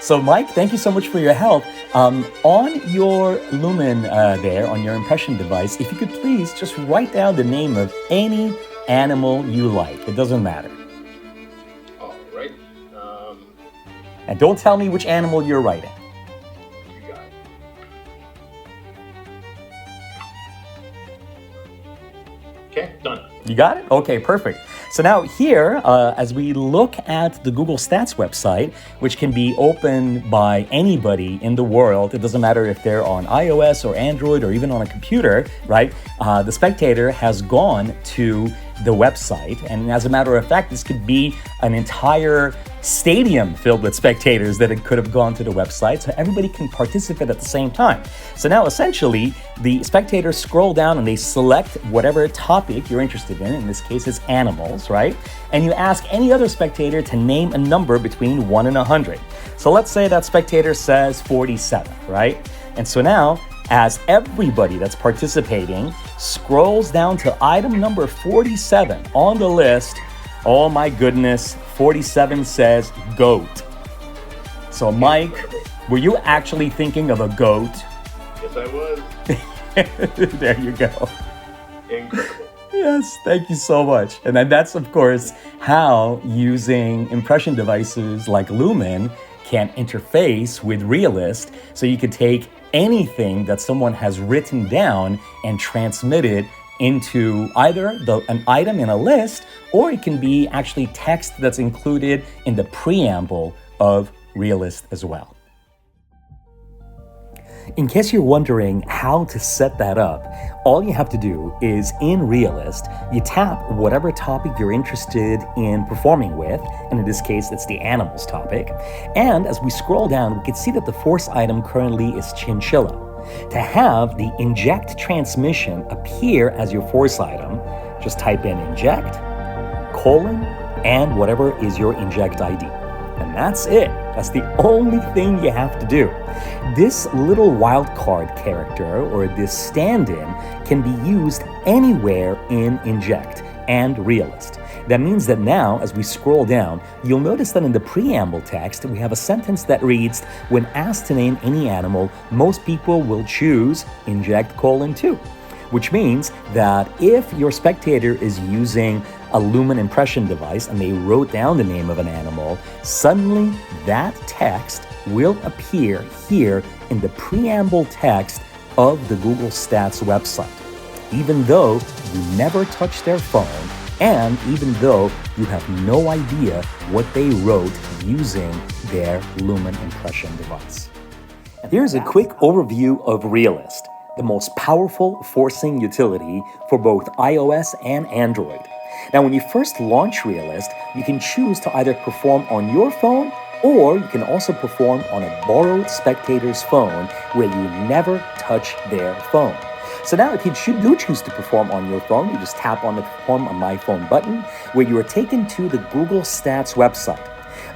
So, Mike, thank you so much for your help. On your Lumen there, on your impression device, if you could please just write down the name of any animal you like. It doesn't matter. All right. And don't tell me which animal you're writing. You got it. Okay, done. You got it? Okay, perfect. So now here, as we look at the Google Stats website, which can be opened by anybody in the world, it doesn't matter if they're on iOS or Android or even on a computer, right? The spectator has gone to the website. And as a matter of fact, this could be an entire stadium filled with spectators that it could have gone to the website, so everybody can participate at the same time. So now essentially, the spectators scroll down and they select whatever topic you're interested in. In this case, it's animals, right? And you ask any other spectator to name a number between 1 and 100. So let's say that spectator says 47, right? And so now, as everybody that's participating scrolls down to item number 47 on the list, oh my goodness, 47 says goat. So Mike, were you actually thinking of a goat? Yes, I was. There you go. Incredible. Yes, thank you so much. And then that's, of course, how using impression devices like Lumen can interface with ReaList. So you could take anything that someone has written down and transmit it into either an item in a list, or it can be actually text that's included in the preamble of ReaList as well. In case you're wondering how to set that up, all you have to do is in ReaList, you tap whatever topic you're interested in performing with, and in this case, it's the animals topic. And as we scroll down, we can see that the force item currently is chinchilla. To have the inject transmission appear as your force item, just type in inject, colon, and whatever is your inject ID. And that's it. That's the only thing you have to do. This little wildcard character, or this stand-in, can be used anywhere in Inject and ReaList. That means that now, as we scroll down, you'll notice that in the preamble text, we have a sentence that reads, when asked to name any animal, most people will choose inject colon 2. Which means that if your spectator is using a Lumen impression device and they wrote down the name of an animal, suddenly that text will appear here in the preamble text of the Google Stats website, even though you never touch their phone and even though you have no idea what they wrote using their Lumen impression device. Here's a quick overview of ReaList, the most powerful forcing utility for both iOS and Android. Now, when you first launch ReaList, you can choose to either perform on your phone, or you can also perform on a borrowed spectator's phone where you never touch their phone. So now if you do choose to perform on your phone, you just tap on the Perform on My Phone button, where you are taken to the Google Stats website.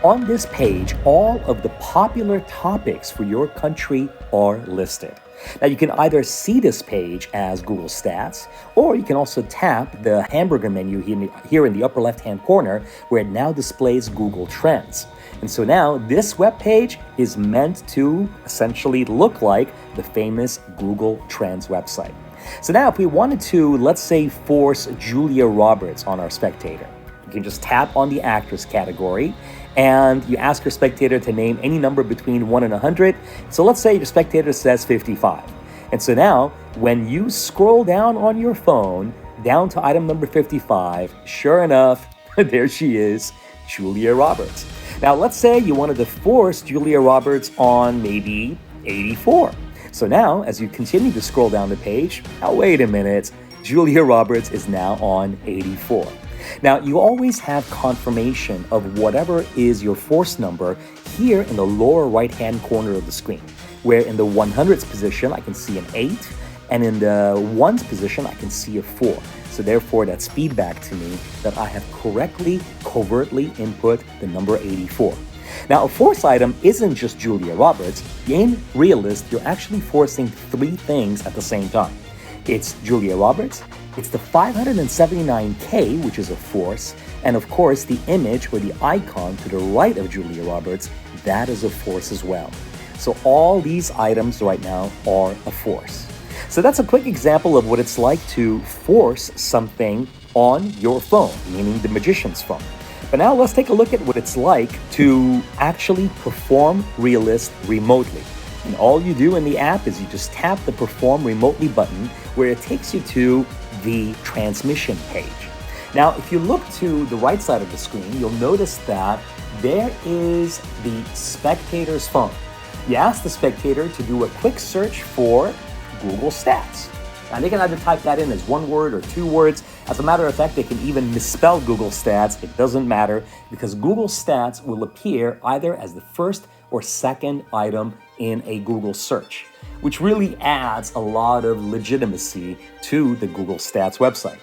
On this page, all of the popular topics for your country are listed. Now, you can either see this page as Google Stats, or you can also tap the hamburger menu here in the upper left-hand corner, where it now displays Google Trends. And so now this web page is meant to essentially look like the famous Google Trends website. So now if we wanted to, let's say, force Julia Roberts on our spectator, you can just tap on the actress category, and you ask your spectator to name any number between 1 and 100. So let's say your spectator says 55. And so now, when you scroll down on your phone, down to item number 55, sure enough, there she is, Julia Roberts. Now, let's say you wanted to force Julia Roberts on maybe 84. So now, as you continue to scroll down the page, now wait a minute, Julia Roberts is now on 84. Now, you always have confirmation of whatever is your force number here in the lower right-hand corner of the screen, where in the 100s position, I can see an 8, and in the 1s position, I can see a 4. So therefore, that's feedback to me that I have correctly, covertly input the number 84. Now, a force item isn't just Julia Roberts. In ReaList, you're actually forcing 3 things at the same time. It's Julia Roberts, it's the 579K, which is a force, and of course the image or the icon to the right of Julia Roberts, that is a force as well. So all these items right now are a force. So that's a quick example of what it's like to force something on your phone, meaning the magician's phone. But now let's take a look at what it's like to actually perform ReaList remotely. And all you do in the app is you just tap the Perform Remotely button where it takes you to the transmission page. Now, if you look to the right side of the screen, you'll notice that there is the spectator's phone. You ask the spectator to do a quick search for Google Stats. Now, they can either type that in as one word or two words. As a matter of fact, they can even misspell Google Stats. It doesn't matter because Google Stats will appear either as the first or second item in a Google search, which really adds a lot of legitimacy to the Google Stats website.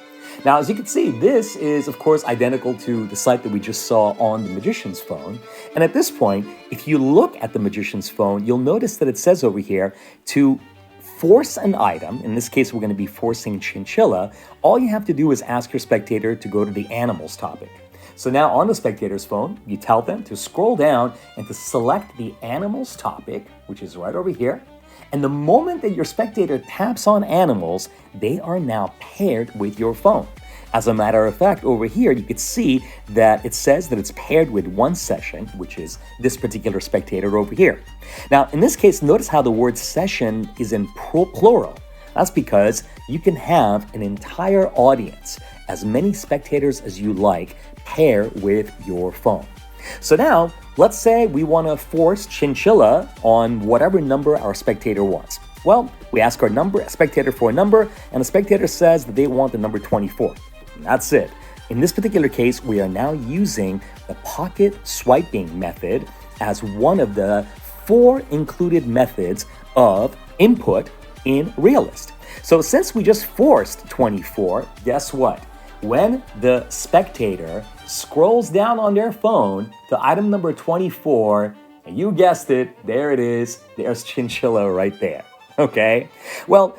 Now, as you can see, this is, of course, identical to the site that we just saw on the magician's phone. And at this point, if you look at the magician's phone, you'll notice that it says over here to force an item. In this case, we're going to be forcing chinchilla. All you have to do is ask your spectator to go to the animals topic. So now on the spectator's phone, you tell them to scroll down and to select the animals topic, which is right over here. And the moment that your spectator taps on animals, they are now paired with your phone. As a matter of fact, over here, you can see that it says that it's paired with one session, which is this particular spectator over here. Now, in this case, notice how the word session is in plural. That's because you can have an entire audience, as many spectators as you like, pair with your phone. So now, let's say we want to force chinchilla on whatever number our spectator wants. Well, we ask our spectator for a number, and the spectator says that they want the number 24. And that's it. In this particular case, we are now using the pocket swiping method as one of the 4 included methods of input in ReaList. So since we just forced 24, guess what? When the spectator scrolls down on their phone to item number 24, and you guessed it, there it is, there's chinchilla right there, okay? Well,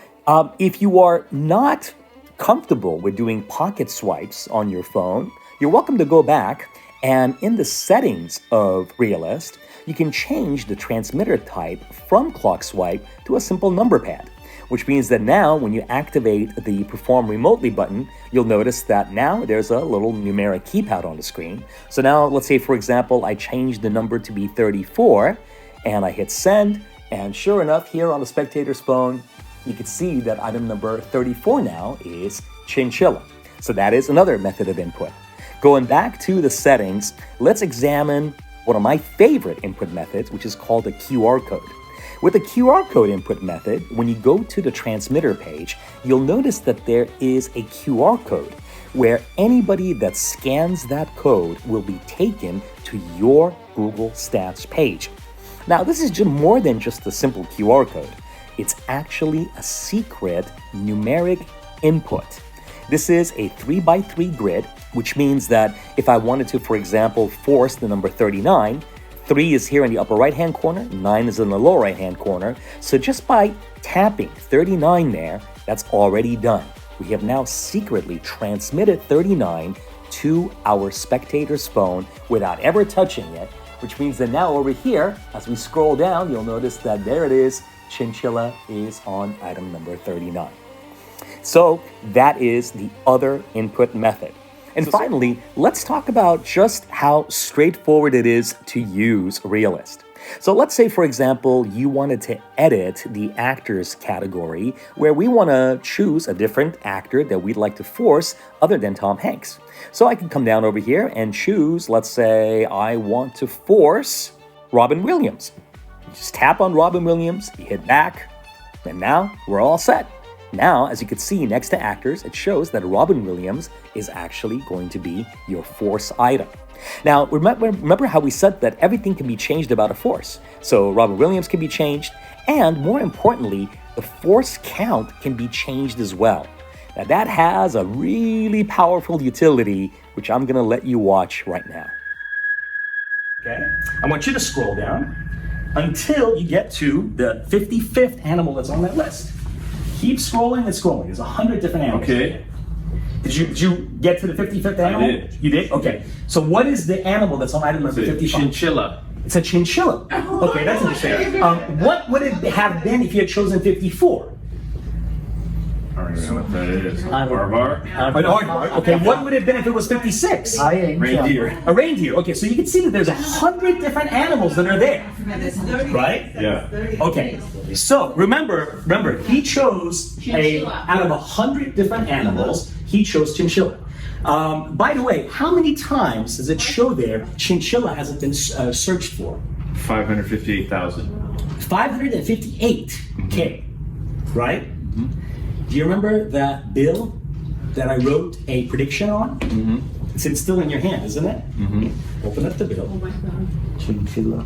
if you are not comfortable with doing pocket swipes on your phone, you're welcome to go back and in the settings of ReaList, you can change the transmitter type from clock swipe to a simple number pad, which means that now when you activate the Perform Remotely button, you'll notice that now there's a little numeric keypad on the screen. So now let's say, for example, I change the number to be 34 and I hit send, and sure enough, here on the spectator's phone, you can see that item number 34 now is chinchilla. So that is another method of input. Going back to the settings, let's examine one of my favorite input methods, which is called a QR code. With the QR code input method, when you go to the transmitter page, you'll notice that there is a QR code where anybody that scans that code will be taken to your Google Stats page. Now, this is just more than just a simple QR code. It's actually a secret numeric input. This is a 3x3 grid, which means that if I wanted to, for example, force the number 39, 3 is here in the upper right-hand corner, 9 is in the lower right-hand corner. So just by tapping 39 there, that's already done. We have now secretly transmitted 39 to our spectator's phone without ever touching it, which means that now over here, as we scroll down, you'll notice that there it is, chinchilla is on item number 39. So that is the other input method. And finally, let's talk about just how straightforward it is to use ReaList. So let's say, for example, you wanted to edit the actors category where we want to choose a different actor that we'd like to force other than Tom Hanks. So I can come down over here and choose, let's say I want to force Robin Williams. You just tap on Robin Williams, you hit back, and now we're all set. Now, as you can see next to actors, it shows that Robin Williams is actually going to be your force item. Now, remember how we said that everything can be changed about a force. So Robin Williams can be changed, and more importantly, the force count can be changed as well. Now, that has a really powerful utility, which I'm going to let you watch right now. Okay, I want you to scroll down until you get to the 55th animal that's on that list. Keep scrolling and scrolling. There's 100 different animals. Okay. Did you get to the 55th animal? I did. You did? Okay. So what is the animal that's on item number 55? Chinchilla. It's a chinchilla. Okay, that's interesting. What would it have been if you had chosen 54? I don't even know what that is. An aardvark. Okay, what would it have been if it was 56? Reindeer. A reindeer. Okay, so you can see that there's 100 different animals that are there, right? Yeah. Okay, so remember, he chose out of 100 different animals, he chose chinchilla. By the way, how many times does it show there chinchilla hasn't been searched for? 558,000. 558. Okay, right? Do you remember that bill that I wrote a prediction on? It's still in your hand, isn't it? Open up the bill. Oh my God. Chinchilla.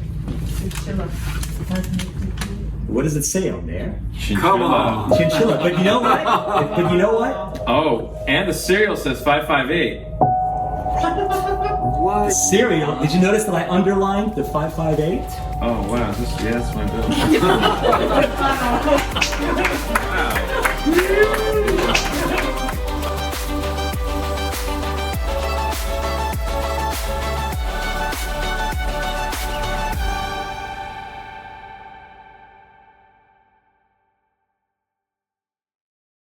What does it say on there? Come on. Chinchilla. But you know what? Oh, and the cereal says 558. The cereal. Did you notice that I underlined the 558? Oh wow, that's my bill. Wow.